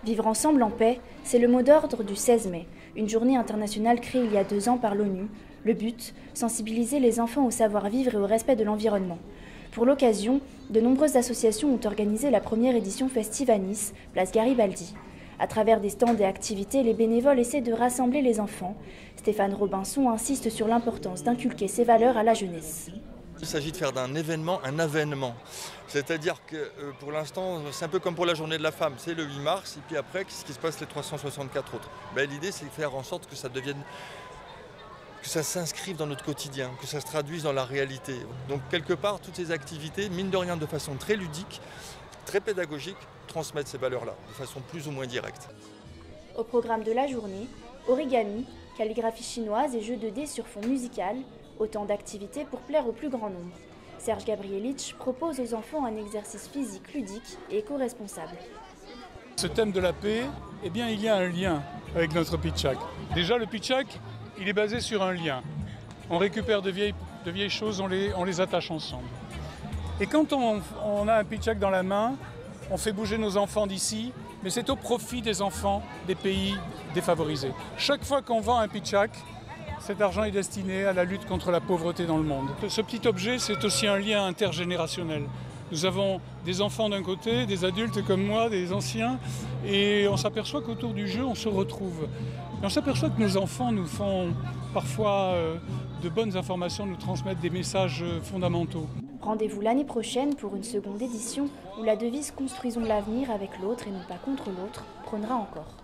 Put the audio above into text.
Vivre ensemble en paix, c'est le mot d'ordre du 16 mai, une journée internationale créée il y a 2 ans par l'ONU. Le but, sensibiliser les enfants au savoir-vivre et au respect de l'environnement. Pour l'occasion, de nombreuses associations ont organisé la première édition festive à Nice, place Garibaldi. À travers des stands et activités, les bénévoles essaient de rassembler les enfants. Stéphane Robinson insiste sur l'importance d'inculquer ces valeurs à la jeunesse. Il s'agit de faire d'un événement un avènement. C'est-à-dire que pour l'instant, c'est un peu comme pour la journée de la femme, c'est le 8 mars, et puis après, qu'est-ce qui se passe les 364 autres? L'idée, c'est de faire en sorte que ça devienne, que ça s'inscrive dans notre quotidien, que ça se traduise dans la réalité. Donc quelque part, toutes ces activités, mine de rien, de façon très ludique, très pédagogique, transmettent ces valeurs-là, de façon plus ou moins directe. Au programme de la journée, origami, calligraphie chinoise et jeux de dés sur fond musical, autant d'activités pour plaire au plus grand nombre. Serge Gabrielitch propose aux enfants un exercice physique ludique et éco-responsable. Ce thème de la paix, eh bien, il y a un lien avec notre pitchak. Déjà, le pitchak, il est basé sur un lien. On récupère de vieilles choses, on les attache ensemble. Et quand on a un pitchak dans la main, on fait bouger nos enfants d'ici, mais c'est au profit des enfants des pays défavorisés. Chaque fois qu'on vend un pitchak, cet argent est destiné à la lutte contre la pauvreté dans le monde. Ce petit objet, c'est aussi un lien intergénérationnel. Nous avons des enfants d'un côté, des adultes comme moi, des anciens, et on s'aperçoit qu'autour du jeu, on se retrouve. Et on s'aperçoit que nos enfants nous font parfois de bonnes informations, nous transmettent des messages fondamentaux. Rendez-vous l'année prochaine pour une seconde édition où la devise « Construisons l'avenir avec l'autre et non pas contre l'autre » prônera encore.